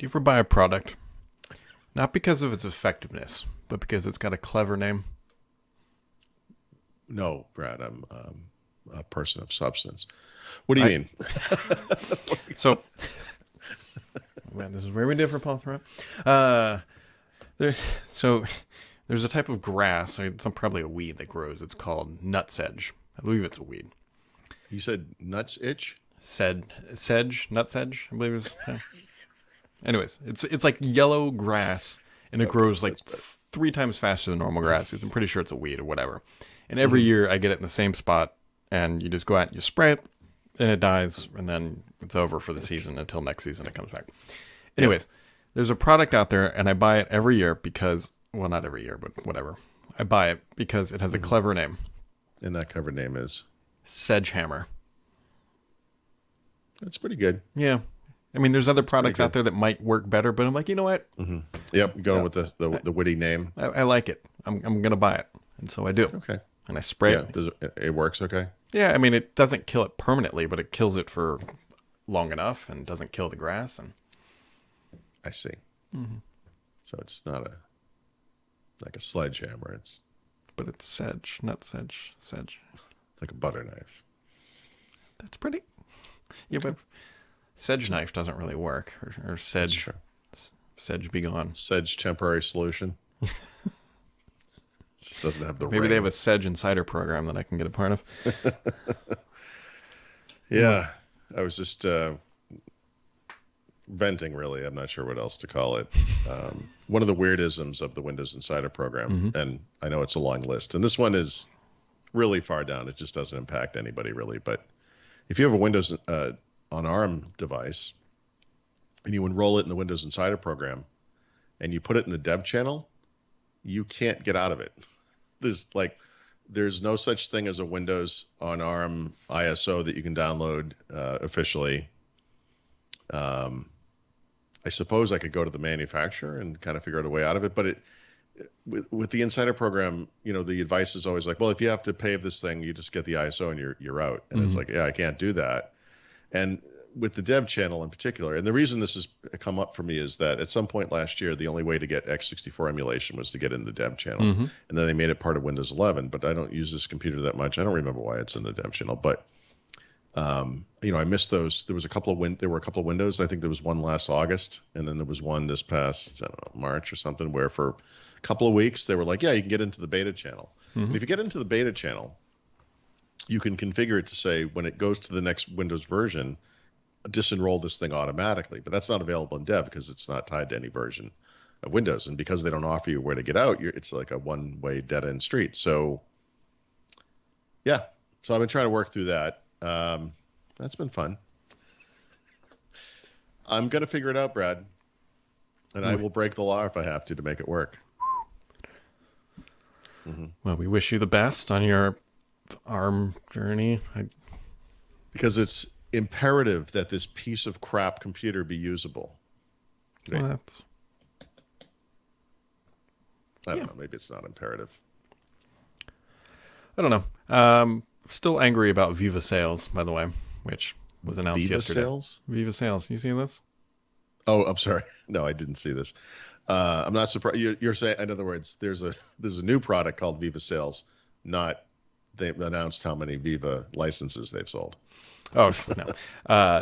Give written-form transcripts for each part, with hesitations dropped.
Do you ever buy a product, not because of its effectiveness, but because it's got a clever name? No, Brad, I'm a person of substance. What do you mean? So, man, this is very different, Paul Thurrott. So, there's a type of grass, it's probably a weed that grows. It's called nutsedge. I believe it's a weed. You said nuts itch? Nutsedge, I believe it is. Yeah. Anyways, it's like yellow grass, and it grows like 3 times faster than normal grass. I'm pretty sure it's a weed or whatever. And every year I get it in the same spot, and you just go out and you spray it, and it dies, and then it's over for the season until next season it comes back. Anyways, there's a product out there, and I buy it every year because, well, not every year, but whatever. I buy it because it has a clever name. And that cover name is? Sedgehammer. That's pretty good. Yeah. I mean, there's other products out there that might work better, but I'm like, you know what? Mm-hmm. Yep, going with the witty name. I like it. I'm going to buy it. And so I do. Okay. And I spray it. It works okay? Yeah, I mean, it doesn't kill it permanently, but it kills it for long enough and doesn't kill the grass. And I see. Mm-hmm. So it's not like a sledgehammer. But it's sedge, not sedge. It's like a butter knife. That's pretty. Yeah, but sedge knife doesn't really work. Or sedge. Sedge be gone. Sedge temporary solution. Just doesn't have the Maybe ring. they have a sedge insider program that I can get a part of. Yeah. I was just venting, really. I'm not sure what else to call it. One of the weirdisms of the Windows Insider program, and I know it's a long list, and this one is really far down. It just doesn't impact anybody, really. But if you have a Windows on ARM device and you enroll it in the Windows Insider program and you put it in the dev channel, you can't get out of it. There's no such thing as a Windows on ARM ISO that you can download officially. I suppose I could go to the manufacturer and kind of figure out a way out of it, but with the Insider program, the advice is always like, well, if you have to pay this thing, you just get the ISO and you're out. And it's like, yeah, I can't do that. And with the dev channel in particular, and the reason this has come up for me is that at some point last year, the only way to get x64 emulation was to get in the dev channel. And then they made it part of Windows 11, but I don't use this computer that much. I don't remember why it's in the dev channel, but I missed those. There were a couple of windows. I think there was one last August, and then there was one this past, I don't know, March or something, where for a couple of weeks they were like, yeah, you can get into the beta channel. And if you get into the beta channel, you can configure it to say when it goes to the next Windows version, disenroll this thing automatically. But that's not available in dev because it's not tied to any version of Windows. And because they don't offer you where to get out, it's like a one-way dead-end street. So, yeah. So I've been trying to work through that. That's been fun. I'm going to figure it out, Brad. And I will break the law if I have to make it work. Well, we wish you the best on your ARM journey. Because it's imperative that this piece of crap computer be usable. Well, I don't know. Maybe it's not imperative. I don't know. Still angry about Viva Sales, by the way, which was announced yesterday. Viva Sales. You seen this? Oh, I'm sorry. No, I didn't see this. I'm not surprised. You're saying, in other words, there's a new product called Viva Sales, not they've announced how many Viva licenses they've sold. Oh, no.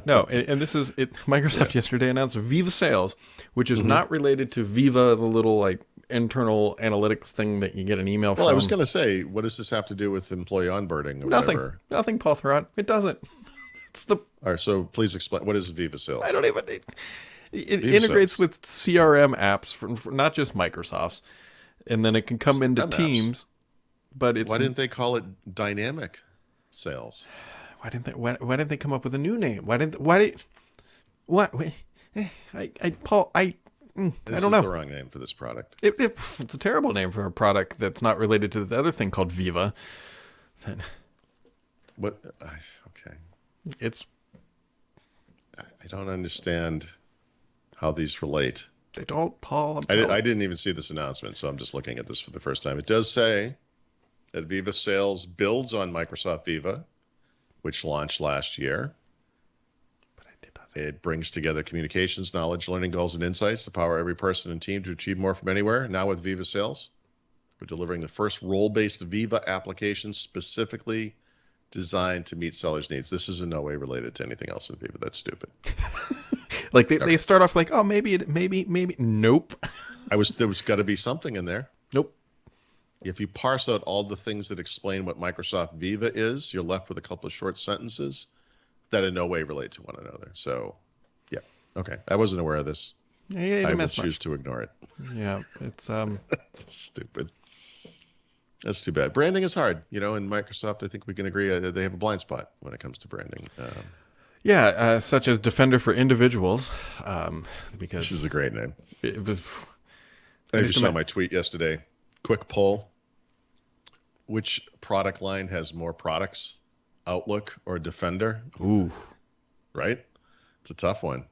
No, and this is it. Microsoft yesterday announced Viva Sales, which is not related to Viva, the little internal analytics thing that you get an email from. Well, I was going to say, what does this have to do with employee onboarding? Or whatever? Nothing, Paul Thurrott. It doesn't. All right, so please explain. What is Viva Sales? I don't even. It integrates with CRM apps for not just Microsoft's, and then it can come into Teams. But it's why didn't they call it Dynamic Sales? Why didn't they come up with a new name? Paul, I don't know. This is the wrong name for this product. It's a terrible name for a product that's not related to the other thing called Viva. What? Okay. I don't understand how these relate. They don't, Paul. I didn't even see this announcement, so I'm just looking at this for the first time. It does say that Viva Sales builds on Microsoft Viva, which launched last year. But I did not It brings together communications, knowledge, learning goals, and insights to power every person and team to achieve more from anywhere. Now with Viva Sales, we're delivering the first role-based Viva application specifically designed to meet sellers' needs. This is in no way related to anything else in Viva. That's stupid. Like they start off like, oh, maybe. Nope. There was got to be something in there. Nope. If you parse out all the things that explain what Microsoft Viva is, you're left with a couple of short sentences that in no way relate to one another. So, yeah. Okay. I wasn't aware of this. Yeah, I will choose to ignore it. Yeah, it's stupid. That's too bad. Branding is hard, in Microsoft. I think we can agree they have a blind spot when it comes to branding. Such as Defender for Individuals, because which is a great name. It was. I just saw my tweet yesterday. Quick poll: which product line has more products, Outlook or Defender? Ooh, right. It's a tough one.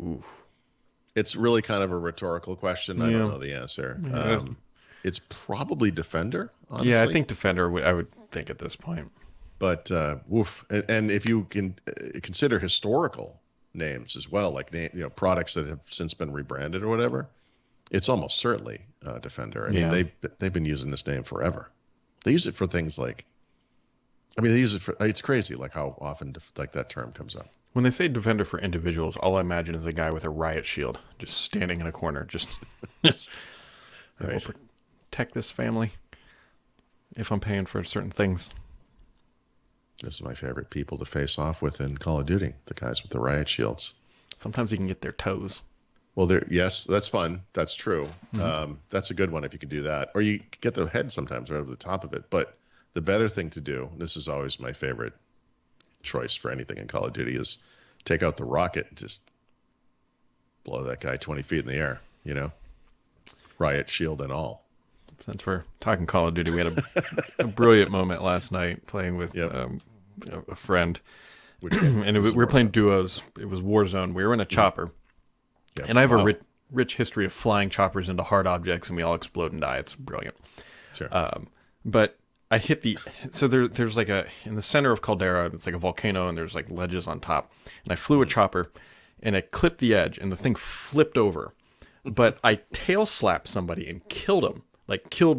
Ooh. It's really kind of a rhetorical question. I don't know the answer. Yeah. It's probably Defender, honestly. Yeah, I think Defender, I would think at this point. But, woof. And if you can consider historical names as well, like, products that have since been rebranded or whatever, it's almost certainly Defender. I mean, they've been using this name forever. They use it for things like, they use it for, it's crazy, like how often like that term comes up. When they say Defender for Individuals, all I imagine is a guy with a riot shield just standing in a corner, just right. Protect this family if I'm paying for certain things. This is my favorite people to face off with in Call of Duty, the guys with the riot shields. Sometimes you can get their toes. Well, yes, that's fun. That's true. Mm-hmm. That's a good one if you can do that. Or you get their head sometimes right over the top of it. But the better thing to do, this is always my favorite choice for anything in Call of Duty, is take out the rocket and just blow that guy 20 feet in the air, riot shield and all. Since we're talking Call of Duty, we had a brilliant moment last night playing with a friend. And we were playing duos. It was Warzone. We were in a chopper. Yep. And I have a rich history of flying choppers into hard objects, and we all explode and die. It's brilliant. Sure. But I hit there's like in the center of Caldera, it's like a volcano, and there's like ledges on top. And I flew a chopper, and it clipped the edge, and the thing flipped over. But I tail slapped somebody and killed him.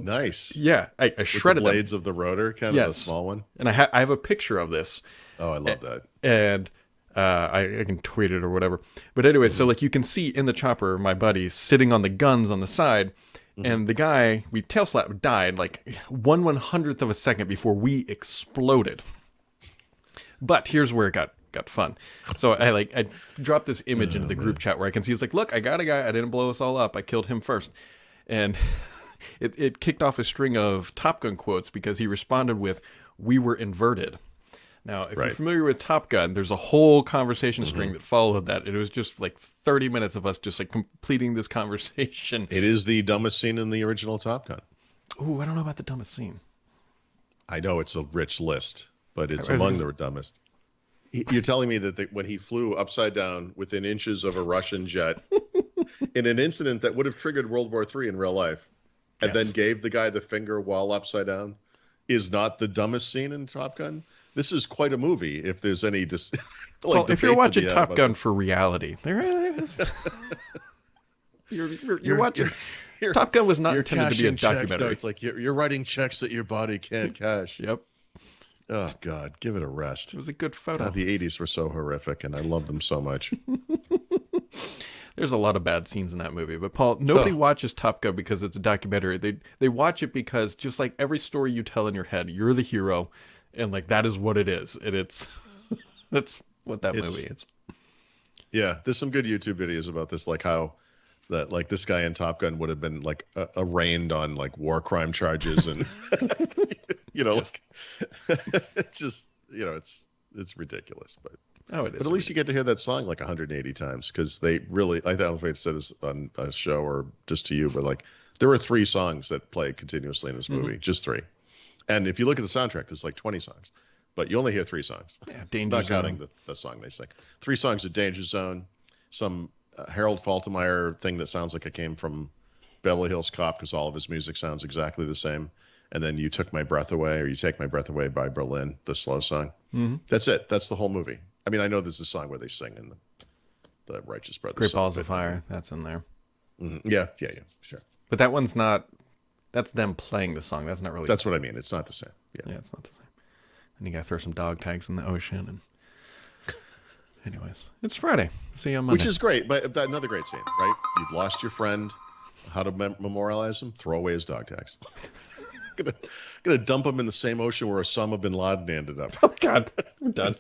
Nice. Yeah, I shredded the blades of the rotor, kind of the small one. And I have a picture of this. Oh, I love that. And I can tweet it or whatever. But anyway, so like you can see in the chopper, my buddy sitting on the guns on the side, and the guy we tail slapped died like 1/100th of a second before we exploded. But here's where it got fun. So I dropped this image into the group chat where I can see it's like, look, I got a guy. I didn't blow us all up. I killed him first. And it kicked off a string of Top Gun quotes because he responded with, "We were inverted." Now, if you're familiar with Top Gun, there's a whole conversation string that followed that. It was just like 30 minutes of us just like completing this conversation. It is the dumbest scene in the original Top Gun. Ooh, I don't know about the dumbest scene. I know it's a rich list, but it's among the dumbest. You're telling me that when he flew upside down within inches of a Russian jet in an incident that would have triggered World War III in real life, and then gave the guy the finger while upside down, is not the dumbest scene in Top Gun? This is quite a movie. If there's any, if you're watching Top Gun for reality, you're watching. Top Gun was not intended to be a documentary. No, it's like you're writing checks that your body can't cash. Yep. Oh God, give it a rest. It was a good photo. God, the '80s were so horrific, and I love them so much. There's a lot of bad scenes in that movie, but Paul, nobody watches Top Gun because it's a documentary. They watch it because just like every story you tell in your head, you're the hero, and like that is what it is, and that's what that movie is. Yeah, there's some good YouTube videos about this, like how that like this guy in Top Gun would have been like arraigned on like war crime charges, and it's just it's ridiculous, but. Oh, it is. But at least you get to hear that song like 180 times because they really, I don't know if I said this on a show or just to you, but like there were 3 songs that play continuously in this movie, just 3. And if you look at the soundtrack, there's like 20 songs, but you only hear 3 songs. Yeah, Danger Zone. Not counting the song they sing. 3 songs of Danger Zone, some Harold Faltermeyer thing that sounds like it came from Beverly Hills Cop because all of his music sounds exactly the same. And then You Took My Breath Away, or You Take My Breath Away by Berlin, the slow song. That's it. That's the whole movie. I mean, I know there's a song where they sing the Righteous Brothers. Great song, Balls of but, Fire. That's in there. Yeah, sure. But that one's not. That's them playing the song. That's not really. That's what I mean. It's not the same. Yeah, it's not the same. And you got to throw some dog tags in the ocean. And anyways, it's Friday. See you on Monday. Which is great, but another great scene, right? You've lost your friend. How to memorialize him? Throw away his dog tags. gonna dump him in the same ocean where Osama bin Laden ended up. Oh God, we're done.